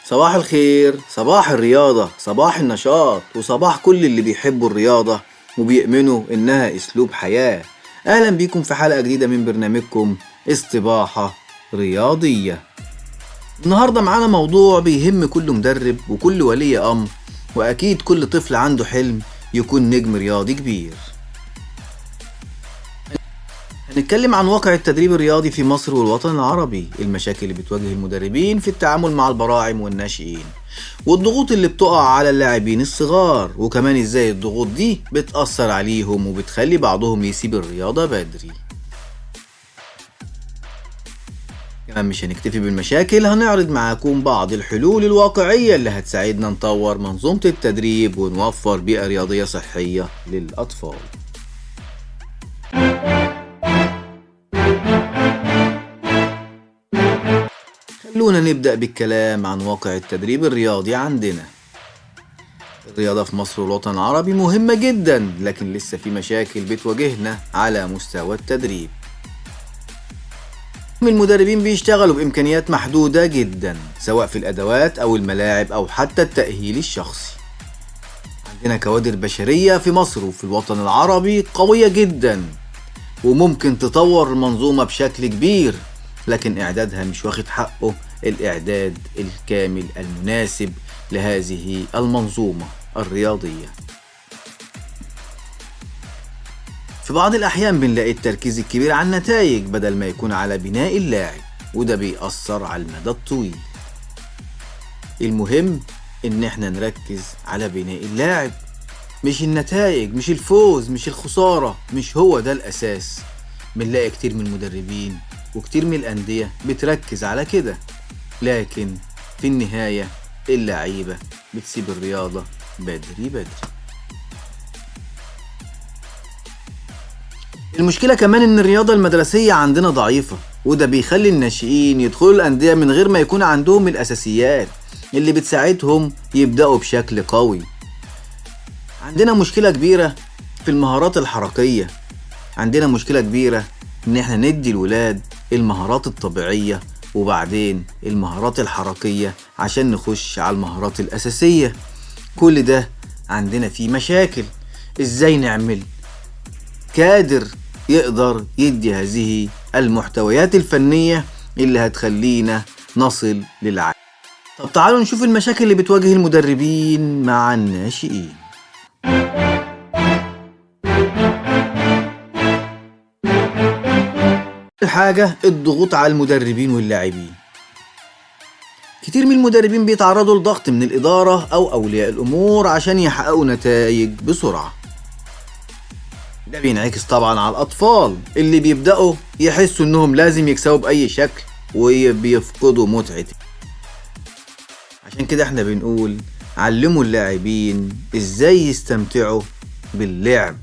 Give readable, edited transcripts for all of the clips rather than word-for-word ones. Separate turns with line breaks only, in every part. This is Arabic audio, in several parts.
صباح الخير، صباح الرياضة، صباح النشاط، وصباح كل اللي بيحبوا الرياضة وبيؤمنوا إنها أسلوب حياة. أهلا بيكم في حلقة جديدة من برنامجكم استباحة رياضية. النهاردة معانا موضوع بيهم كل مدرب وكل ولي أمر، وأكيد كل طفل عنده حلم يكون نجم رياضي كبير. هنتكلم عن واقع التدريب الرياضي في مصر والوطن العربي، المشاكل اللي بتواجه المدربين في التعامل مع البراعم والناشئين، والضغوط اللي بتقع على اللاعبين الصغار، وكمان ازاي الضغوط دي بتأثر عليهم وبتخلي بعضهم يسيب الرياضة بدري. كمان مش هنكتفي بالمشاكل، هنعرض معاكم بعض الحلول الواقعية اللي هتساعدنا نطور منظومة التدريب ونوفر بيئة رياضية صحية للأطفال. خلونا نبدأ بالكلام عن واقع التدريب الرياضي عندنا. الرياضة في مصر والوطن العربي مهمة جدا، لكن لسه في مشاكل بتواجهنا على مستوى التدريب. المدربين بيشتغلوا بإمكانيات محدودة جدا، سواء في الأدوات أو الملاعب أو حتى التأهيل الشخصي. عندنا كوادر بشرية في مصر وفي الوطن العربي قوية جدا، وممكن تطور المنظومة بشكل كبير، لكن إعدادها مش واخد حقه الإعداد الكامل المناسب لهذه المنظومة الرياضية. في بعض الأحيان بنلاقي التركيز الكبير على النتائج بدل ما يكون على بناء اللاعب، وده بيأثر على المدى الطويل. المهم إن احنا نركز على بناء اللاعب، مش النتائج، مش الفوز، مش الخسارة، مش هو ده الأساس. بنلاقي كتير من المدربين وكتير من الأندية بتركز على كده، لكن في النهاية اللعيبة بتسيب الرياضة بدري. المشكلة كمان إن الرياضة المدرسية عندنا ضعيفة، وده بيخلي الناشئين يدخلوا الأندية من غير ما يكون عندهم الأساسيات اللي بتساعدهم يبدأوا بشكل قوي. عندنا مشكلة كبيرة في المهارات الحركية، عندنا مشكلة كبيرة إن احنا ندي الولاد المهارات الطبيعية وبعدين المهارات الحركية عشان نخش على المهارات الأساسية. كل ده عندنا فيه مشاكل. إزاي نعمل كادر يقدر يدي هذه المحتويات الفنية اللي هتخلينا نصل للعالم؟ طب تعالوا نشوف المشاكل اللي بتواجه المدربين مع الناشئين. الحاجة الضغوط على المدربين واللاعبين. كتير من المدربين بيتعرضوا لضغط من الإدارة أو أولياء الأمور عشان يحققوا نتائج بسرعة. ده بينعكس طبعا على الأطفال اللي بيبدأوا يحسوا إنهم لازم يكسبوا بأي شكل وبيفقدوا متعة. عشان كده احنا بنقول علموا اللاعبين إزاي يستمتعوا باللعب،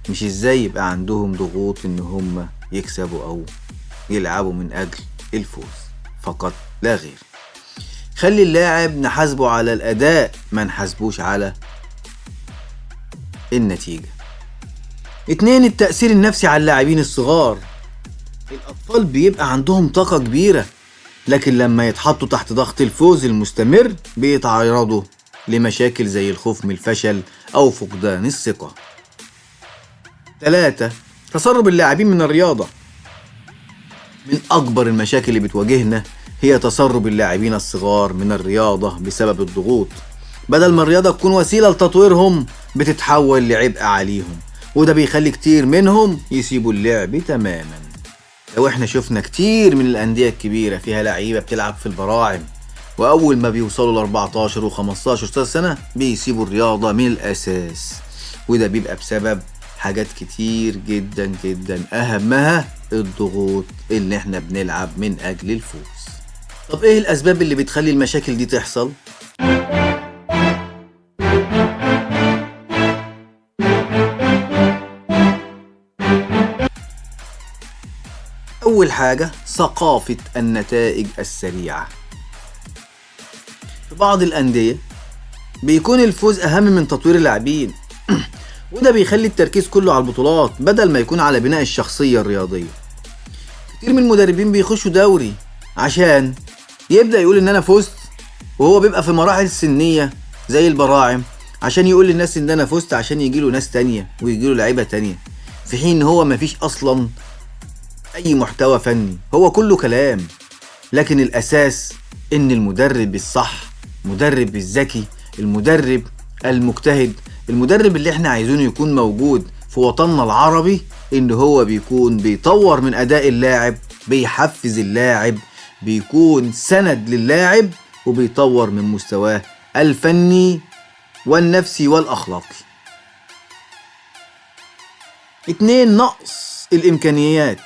مش إزاي يبقى عندهم ضغوط إن هم يكسبوا أو يلعبوا من أجل الفوز فقط لا غير. خلي اللاعب نحاسبه على الأداء، ما نحاسبوش على النتيجة. 2. التأثير النفسي على اللاعبين الصغار. الأطفال بيبقى عندهم طاقة كبيرة، لكن لما يتحطوا تحت ضغط الفوز المستمر بيتعرضوا لمشاكل زي الخوف من الفشل أو فقدان الثقة. 3. تسرب اللاعبين من الرياضة. من أكبر المشاكل اللي بتواجهنا هي تسرب اللاعبين الصغار من الرياضة بسبب الضغوط. بدل ما الرياضة تكون وسيلة لتطويرهم بتتحول لعبء عليهم، وده بيخلي كتير منهم يسيبوا اللعب تماما. لو احنا شفنا كتير من الأندية الكبيرة فيها لعيبة بتلعب في البراعم، وأول ما بيوصلوا ل 14 و 15 سنة بيسيبوا الرياضة من الأساس، وده بيبقى بسبب حاجات كتير جدا جدا، أهمها الضغوط اللي احنا بنلعب من أجل الفوز. طب ايه الأسباب اللي بتخلي المشاكل دي تحصل؟ أول حاجة ثقافة النتائج السريعة. في بعض الأندية بيكون الفوز أهم من تطوير اللاعبين وده بيخلي التركيز كله على البطولات بدل ما يكون على بناء الشخصية الرياضية. كتير من المدربين بيخشوا دوري عشان يبدأ يقول إن أنا فزت وهو بيبقى في مراحل سنية زي البراعم عشان يقول للناس ان انا فزت، عشان يجيله ناس تانية ويجيله لعيبة تانية، في حين ان هو مفيش اصلا اي محتوى فني، هو كله كلام. لكن الاساس ان المدرب الصح، المدرب الذكي، المدرب المجتهد، المدرب اللي احنا عايزينه يكون موجود في وطننا العربي، ان هو بيكون بيطور من اداء اللاعب، بيحفز اللاعب، بيكون سند للاعب، وبيطور من مستواه الفني والنفسي والاخلاقي. 2. نقص الامكانيات،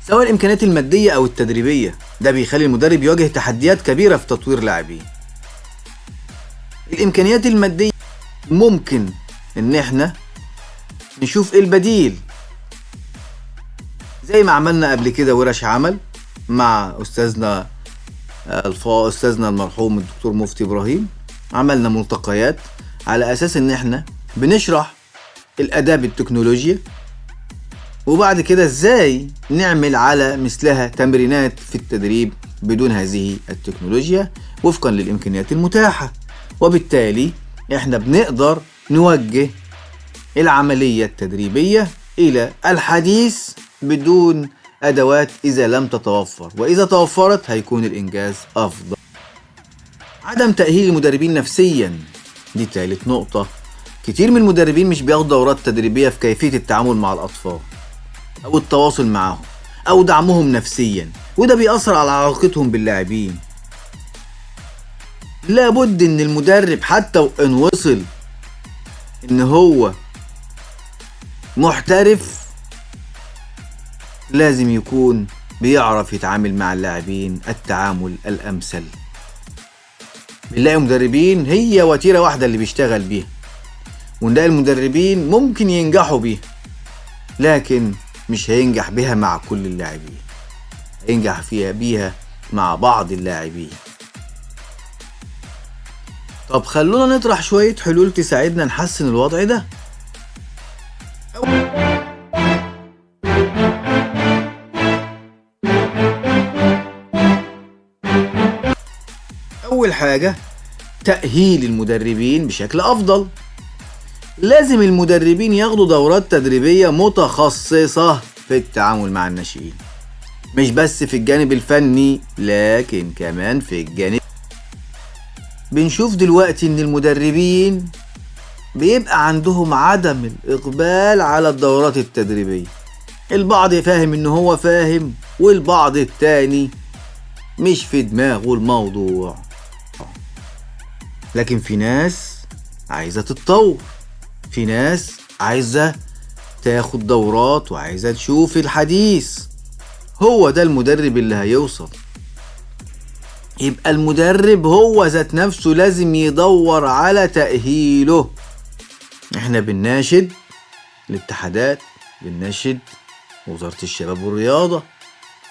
سواء الامكانيات المادية او التدريبية، ده بيخلي المدرب يواجه تحديات كبيرة في تطوير لاعبين. الامكانيات المادية ممكن ان احنا نشوف البديل، زي ما عملنا قبل كده ورش عمل مع استاذنا المرحوم الدكتور مفتي ابراهيم. عملنا ملتقيات على اساس ان احنا بنشرح الاداء بالتكنولوجيا، وبعد كده ازاي نعمل على مثلها تمرينات في التدريب بدون هذه التكنولوجيا وفقا للامكانيات المتاحة. وبالتالي احنا بنقدر نوجه العملية التدريبية الى الحديث بدون ادوات اذا لم تتوفر، واذا توفرت هيكون الانجاز افضل. عدم تأهيل المدربين نفسيا، دي 3 نقطة. كتير من المدربين مش بياخدوا دورات تدريبية في كيفية التعامل مع الاطفال او التواصل معهم او دعمهم نفسيا، وده بيأثر على علاقتهم باللاعبين. لابد ان المدرب حتى وان وصل ان هو محترف لازم يكون بيعرف يتعامل مع اللاعبين التعامل الامثل. بنلاقي مدربين هي وتيرة واحدة اللي بيشتغل بيها، ونلاقي المدربين ممكن ينجحوا بيها لكن مش هينجح بيها مع كل اللاعبين، هينجح بيها مع بعض اللاعبين. طب خلونا نطرح شوية حلول تساعدنا نحسن الوضع ده. أول حاجة تأهيل المدربين بشكل أفضل. لازم المدربين ياخدوا دورات تدريبية متخصصة في التعامل مع الناشئين، مش بس في الجانب الفني لكن كمان في الجانب. بنشوف دلوقتي ان المدربين بيبقى عندهم عدم الإقبال على الدورات التدريبية، البعض فاهم ان هو فاهم والبعض التاني مش في دماغه الموضوع. لكن في ناس عايزة تتطور، في ناس عايزة تاخد دورات وعايزة تشوف الحديث، هو ده المدرب اللي هيوصل. يبقى المدرب هو ذات نفسه لازم يدور على تأهيله. احنا بنناشد الاتحادات، بنناشد وزارة الشباب والرياضة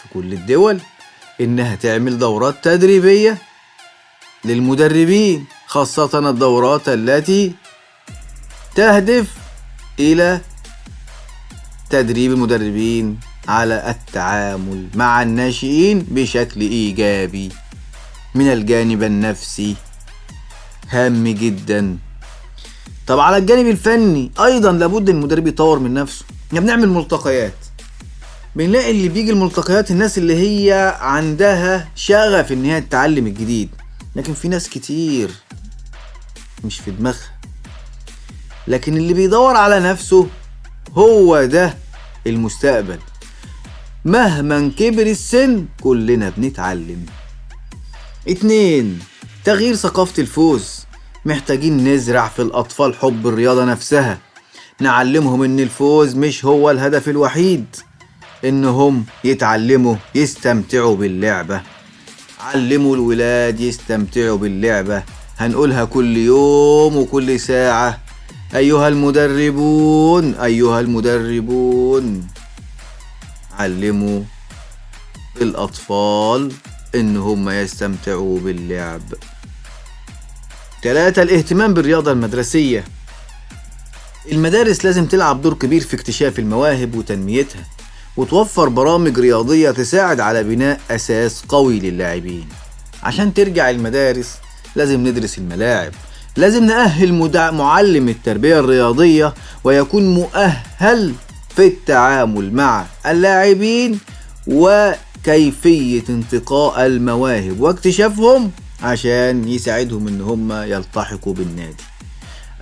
في كل الدول انها تعمل دورات تدريبية للمدربين، خاصة الدورات التي تهدف الى تدريب المدربين على التعامل مع الناشئين بشكل ايجابي. من الجانب النفسي هام جدا. طب على الجانب الفني ايضا لابد المدرب يطور من نفسه. احنا بنعمل ملتقيات، بنلاقي اللي بيجي الملتقيات الناس اللي هي عندها شغف ان هي تتعلم الجديد، لكن في ناس كتير مش في دماغها. لكن اللي بيدور على نفسه هو ده المستقبل. مهما كبر السن كلنا بنتعلم. 2. تغيير ثقافة الفوز. محتاجين نزرع في الأطفال حب الرياضة نفسها، نعلمهم ان الفوز مش هو الهدف الوحيد، انهم يتعلموا يستمتعوا باللعبة. علموا الولاد يستمتعوا باللعبة، هنقولها كل يوم وكل ساعة. أيها المدربون، أيها المدربون، علموا الأطفال إن هم يستمتعوا باللعب. 3. الاهتمام بالرياضة المدرسية. المدارس لازم تلعب دور كبير في اكتشاف المواهب وتنميتها، وتوفر برامج رياضية تساعد على بناء أساس قوي للاعبين. عشان ترجع المدارس لازم ندرس الملاعب، لازم نأهل معلم التربية الرياضية ويكون مؤهل في التعامل مع اللاعبين وكيفية انتقاء المواهب واكتشافهم عشان يساعدهم ان هم يلتحقوا بالنادي.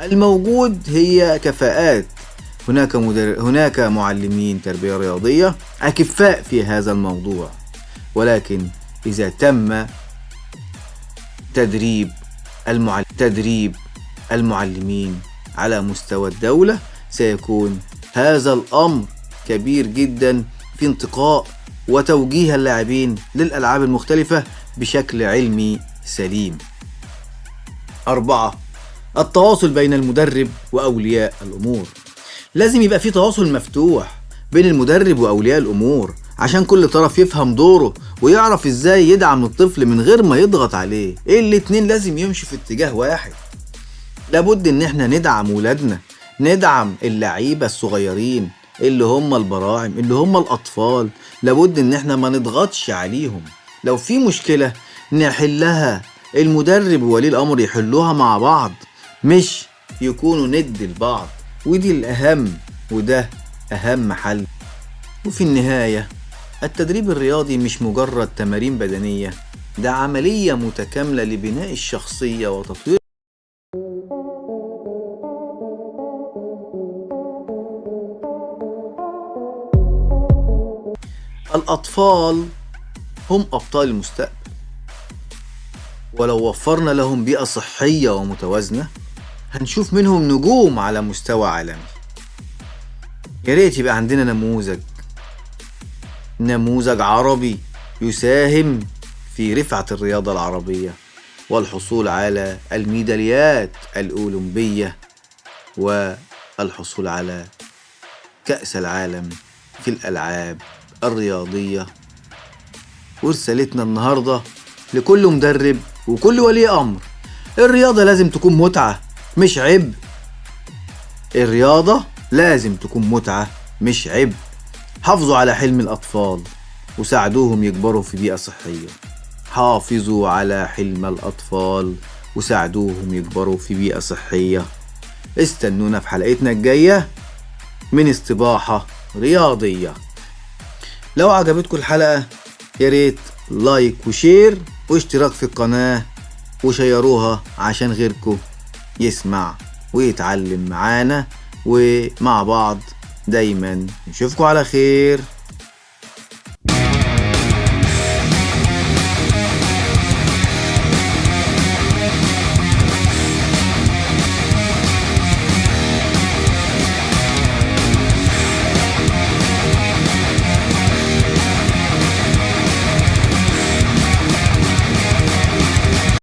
الموجود هي كفاءات، هناك معلمين تربية رياضية أكفاء في هذا الموضوع، ولكن إذا تم تدريب المعلمين على مستوى الدولة سيكون هذا الأمر كبير جدا في انتقاء وتوجيه اللاعبين للألعاب المختلفة بشكل علمي سليم. 4. التواصل بين المدرب وأولياء الأمور. لازم يبقى في تواصل مفتوح بين المدرب وأولياء الأمور عشان كل طرف يفهم دوره ويعرف ازاي يدعم الطفل من غير ما يضغط عليه. الاتنين لازم يمشوا في اتجاه واحد. لابد ان احنا ندعم ولادنا، ندعم اللعيبة الصغيرين اللي هم البراعم، اللي هم الأطفال. لابد ان احنا ما نضغطش عليهم. لو في مشكلة نحلها، المدرب وولي الأمر يحلوها مع بعض، مش يكونوا ند لبعض. ودي الأهم، وده أهم حل. وفي النهاية التدريب الرياضي مش مجرد تمارين بدنية، ده عملية متكاملة لبناء الشخصية وتطوير. الأطفال هم أبطال المستقبل، ولو وفرنا لهم بيئة صحية ومتوازنة هنشوف منهم نجوم على مستوى عالمي. يا ريت يبقى عندنا نموذج عربي يساهم في رفعة الرياضة العربية والحصول على الميداليات الأولمبية والحصول على كأس العالم في الألعاب الرياضية. ورسالتنا النهاردة لكل مدرب وكل ولي أمر: الرياضة لازم تكون متعة مش عبء. الرياضة لازم تكون متعة مش عبء. حافظوا على حلم الأطفال وساعدوهم يكبروا في بيئة صحية. حافظوا على حلم الأطفال وساعدوهم يكبروا في بيئة صحية. استنونا في حلقتنا الجاية من استباحة رياضية. لو عجبتكم الحلقة ياريت لايك وشير واشتراك في القناة وشيروها عشان غيركم يسمع ويتعلم معانا، ومع بعض دايما نشوفكم على خير.